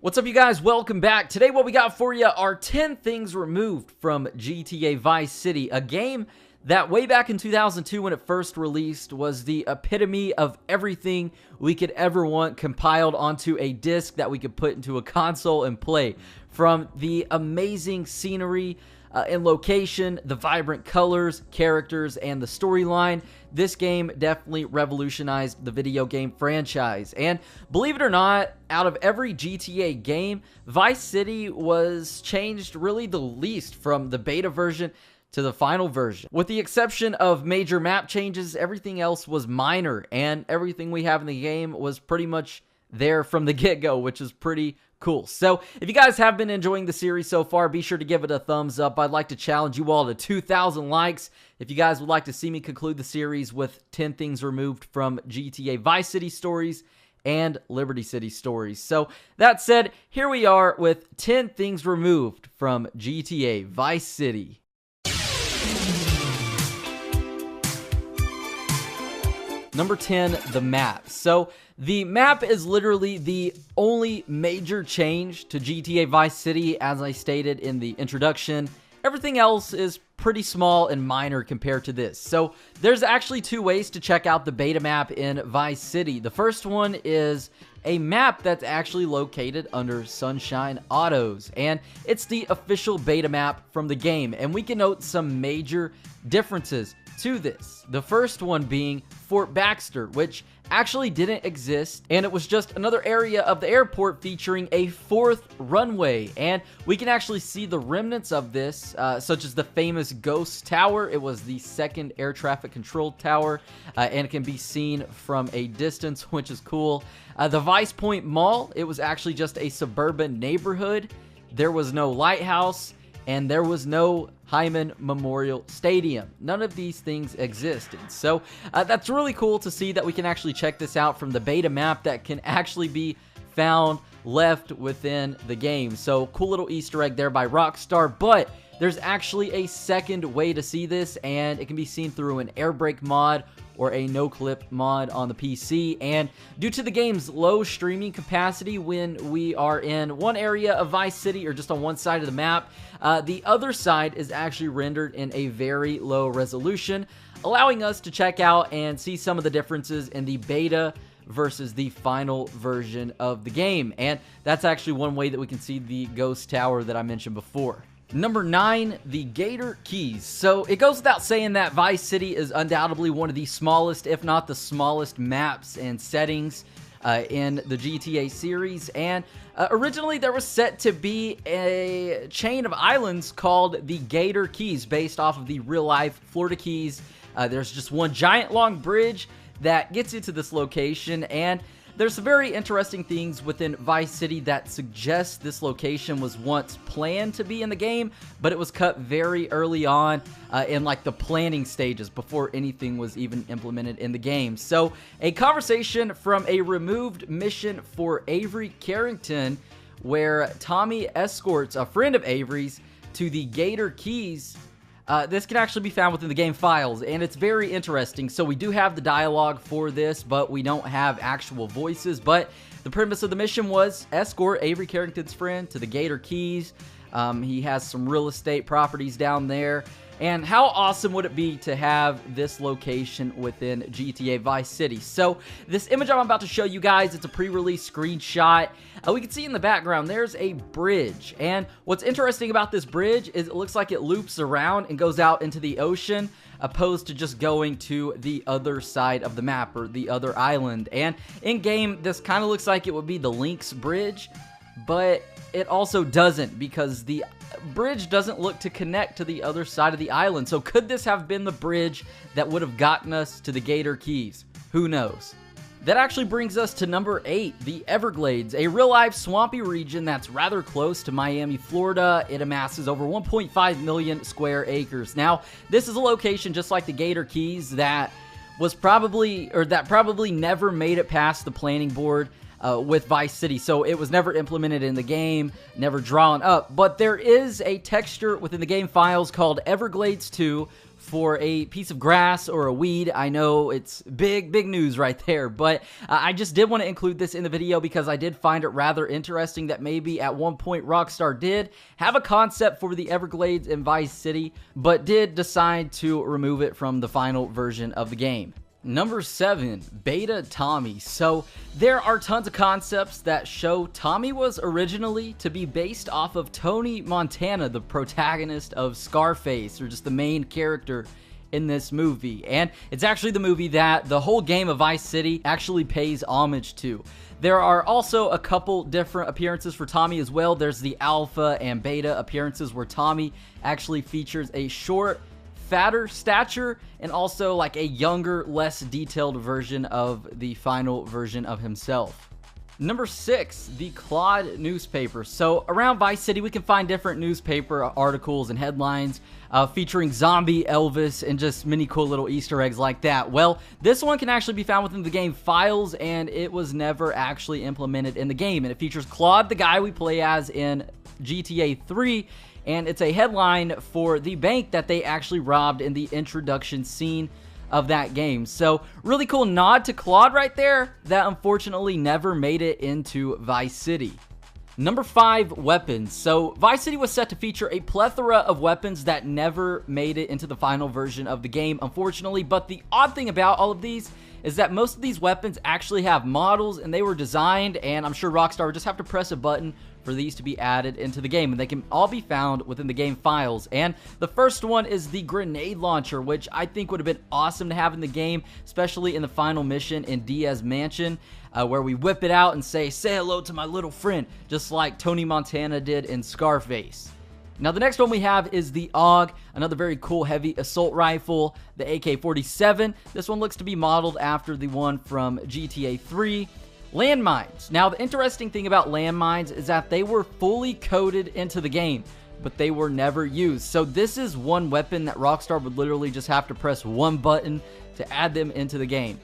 What's up, you guys? Welcome back. Today what we got for you are 10 things removed from GTA Vice City, a game that way back in 2002 when it first released was the epitome of everything we could ever want compiled onto a disc that we could put into a console and play. From the amazing scenery and location, the vibrant colors, characters, and the storyline, this game definitely revolutionized the video game franchise. And believe it or not, out of every GTA game, Vice City was changed really the least from the beta version to the final version. With the exception of major map changes, everything else was minor, and everything we have in the game was pretty much there from the get-go, which is pretty cool. So if you guys have been enjoying the series so far, be sure to give it a thumbs up. I'd like to challenge you all to 2,000 likes if you guys would like to see me conclude the series with 10 things removed from GTA Vice City stories and Liberty City stories. So that said, here we are with 10 things removed from GTA Vice City. Number 10, the map. So the map is literally the only major change to GTA Vice City, as I stated in the introduction. Everything else is pretty small and minor compared to this. So there's actually two ways to check out the beta map in Vice City. The first one is a map that's actually located under Sunshine Autos, and it's the official beta map from the game, and we can note some major differences to this. The first one being Fort Baxter, which actually didn't exist, and it was just another area of the airport featuring a fourth runway, and we can actually see the remnants of this, such as the famous Ghost Tower. It was the second air traffic control tower, and it can be seen from a distance, which is cool. The Vice Point Mall, it was actually just a suburban neighborhood. There was no lighthouse, and there was no Hyman Memorial Stadium. None of these things existed. So that's really cool to see that we can actually check this out from the beta map that can actually be found left within the game. So cool little Easter egg there by Rockstar, but there's actually a second way to see this, and it can be seen through an Airbrake mod or a no-clip mod on the PC. And due to the game's low streaming capacity when we are in one area of Vice City or just on one side of the map, the other side is actually rendered in a very low resolution, allowing us to check out and see some of the differences in the beta versus the final version of the game. And that's actually one way that we can see the Ghost Tower that I mentioned before. Number 9, the Gator Keys. So it goes without saying that Vice City is undoubtedly one of the smallest, if not the smallest, maps and settings in the GTA series. And originally there was set to be a chain of islands called the Gator Keys, based off of the real-life Florida Keys. There's just one giant long bridge that gets you to this location, and there's some very interesting things within Vice City that suggest this location was once planned to be in the game, but it was cut very early on in like the planning stages before anything was even implemented in the game. So a conversation from a removed mission for Avery Carrington, where Tommy escorts a friend of Avery's to the Gator Keys. This can actually be found within the game files, and it's very interesting. So we do have the dialogue for this, but we don't have actual voices. But the premise of the mission was escort Avery Carrington's friend to the Gator Keys. He has some real estate properties down there. And how awesome would it be to have this location within GTA Vice City? So this image I'm about to show you guys, it's a pre-release screenshot. We can see in the background there's a bridge, and what's interesting about this bridge is it looks like it loops around and goes out into the ocean, opposed to just going to the other side of the map or the other island. And in game, this kind of looks like it would be the Lynx Bridge, but it also doesn't, because the bridge doesn't look to connect to the other side of the island. So could this have been the bridge that would have gotten us to the Gator Keys? Who knows? That actually brings us to number 8, the Everglades, a real-life swampy region that's rather close to Miami, Florida. It amasses over 1.5 million square acres. Now, this is a location just like the Gator Keys that probably never made it past the planning board with Vice City. So it was never implemented in the game, never drawn up. But there is a texture within the game files called Everglades 2 for a piece of grass or a weed. I know it's big news right there, but I just did want to include this in the video because I did find it rather interesting that maybe at one point Rockstar did have a concept for the Everglades in Vice City, but did decide to remove it from the final version of the game. Number 7, Beta Tommy. So there are tons of concepts that show Tommy was originally to be based off of Tony Montana, the protagonist of Scarface, or just the main character in this movie. And it's actually the movie that the whole game of Vice City actually pays homage to. There are also a couple different appearances for Tommy as well. There's the alpha and beta appearances where Tommy actually features a short, fatter stature and also like a younger, less detailed version of the final version of himself. Number 6, the Claude newspaper. So around Vice City, we can find different newspaper articles and headlines featuring zombie Elvis and just many cool little Easter eggs like that. Well, this one can actually be found within the game files, and it was never actually implemented in the game. And it features Claude, the guy we play as in GTA 3, and it's a headline for the bank that they actually robbed in the introduction scene of that game. So really cool nod to Claude right there that unfortunately never made it into Vice City. Number 5, weapons. So Vice City was set to feature a plethora of weapons that never made it into the final version of the game, unfortunately. But the odd thing about all of these is that most of these weapons actually have models, and they were designed, and I'm sure Rockstar would just have to press a button for these to be added into the game, and they can all be found within the game files. And the first one is the grenade launcher, which I think would have been awesome to have in the game, especially in the final mission in Diaz Mansion, where we whip it out and say hello to my little friend, just like Tony Montana did in Scarface. Now the next one we have is the AUG, another very cool heavy assault rifle, the AK-47. This one looks to be modeled after the one from GTA 3. Landmines. Now the interesting thing about landmines is that they were fully coded into the game, but they were never used. So this is one weapon that Rockstar would literally just have to press one button to add them into the game.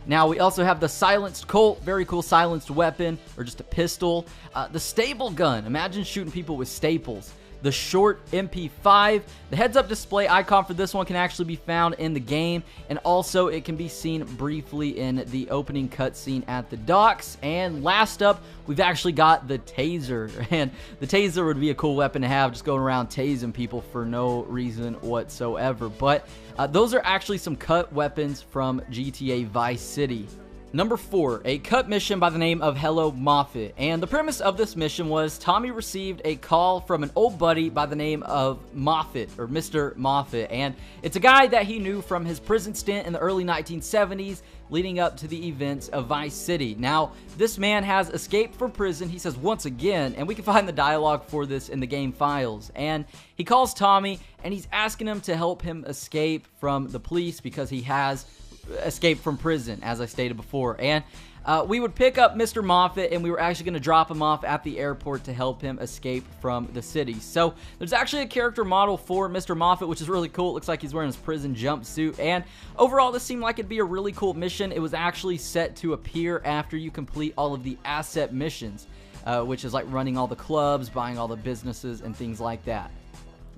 Now we also have the silenced Colt, very cool silenced weapon, or just a pistol. The staple gun, imagine shooting people with staples. The short MP5. The heads-up display icon for this one can actually be found in the game, and also it can be seen briefly in the opening cutscene at the docks. And last up, we've actually got the taser, and the taser would be a cool weapon to have, just going around tasing people for no reason whatsoever. But those are actually some cut weapons from GTA Vice City. Number 4, a cut mission by the name of Hello Moffat. And the premise of this mission was Tommy received a call from an old buddy by the name of Moffat, or Mr. Moffat. And it's a guy that he knew from his prison stint in the early 1970s, leading up to the events of Vice City. Now, this man has escaped from prison, he says once again, and we can find the dialogue for this in the game files. And he calls Tommy, and he's asking him to help him escape from the police because he has escaped from prison, as I stated before. And we would pick up Mr. Moffat, and we were actually going to drop him off at the airport to help him escape from the city. So there's actually a character model for Mr. Moffat, which is really cool. It looks like he's wearing his prison jumpsuit, and overall this seemed like it'd be a really cool mission. It was actually set to appear after you complete all of the asset missions, which is like running all the clubs, buying all the businesses, and things like that.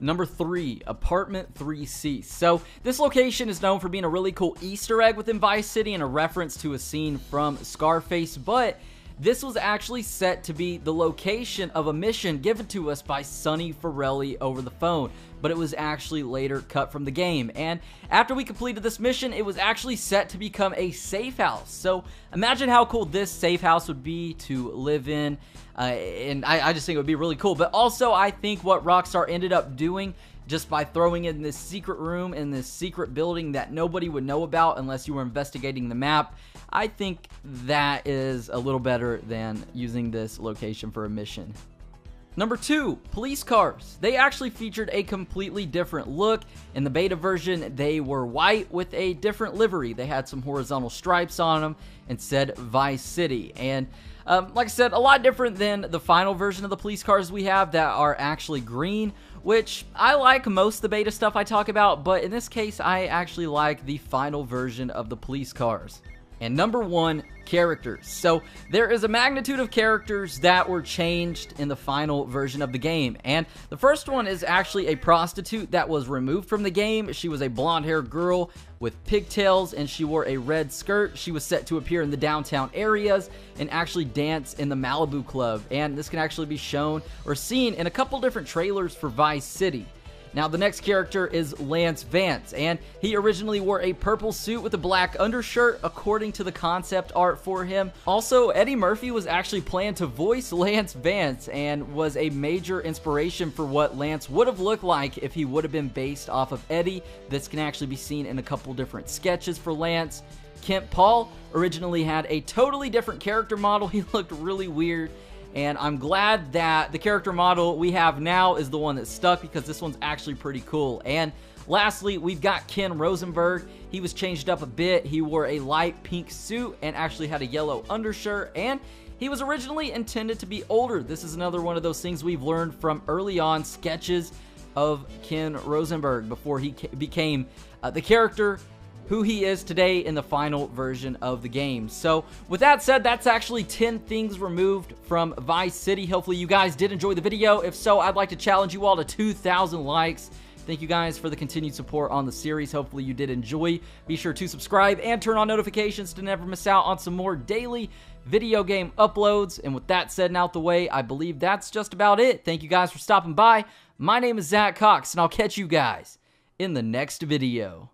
Number 3, Apartment 3C. So this location is known for being a really cool Easter egg within Vice City and a reference to a scene from Scarface, but this was actually set to be the location of a mission given to us by Sonny Forelli over the phone, but it was actually later cut from the game. And after we completed this mission, it was actually set to become a safe house. So imagine how cool this safe house would be to live in, and I just think it would be really cool. But also, I think what Rockstar ended up doing, just by throwing in this secret room in this secret building that nobody would know about unless you were investigating the map, I think that is a little better than using this location for a mission. Number 2, police cars. They actually featured a completely different look. In the beta version, they were white with a different livery. They had some horizontal stripes on them and said Vice City. And like I said, a lot different than the final version of the police cars we have that are actually green, which I like most of the beta stuff I talk about, but in this case, I actually like the final version of the police cars. And number 1, characters. So there is a magnitude of characters that were changed in the final version of the game, and the first one is actually a prostitute that was removed from the game. She was a blonde-haired girl with pigtails, and she wore a red skirt. She was set to appear in the downtown areas and actually dance in the Malibu Club, and this can actually be shown or seen in a couple different trailers for Vice City. Now, the next character is Lance Vance, and he originally wore a purple suit with a black undershirt according to the concept art for him. Also, Eddie Murphy was actually planned to voice Lance Vance and was a major inspiration for what Lance would have looked like if he would have been based off of Eddie. This can actually be seen in a couple different sketches for Lance. Kent Paul originally had a totally different character model. He looked really weird. And I'm glad that the character model we have now is the one that stuck, because this one's actually pretty cool. And lastly, we've got Ken Rosenberg. He was changed up a bit. He wore a light pink suit and actually had a yellow undershirt, and he was originally intended to be older. This is another one of those things we've learned from early on sketches of Ken Rosenberg before he became the character who he is today in the final version of the game. So with that said, that's actually 10 things removed from Vice City. Hopefully you guys did enjoy the video. If so, I'd like to challenge you all to 2,000 likes. Thank you guys for the continued support on the series. Hopefully you did enjoy. Be sure to subscribe and turn on notifications to never miss out on some more daily video game uploads. And with that said and out the way, I believe that's just about it. Thank you guys for stopping by. My name is Zach Cox, and I'll catch you guys in the next video.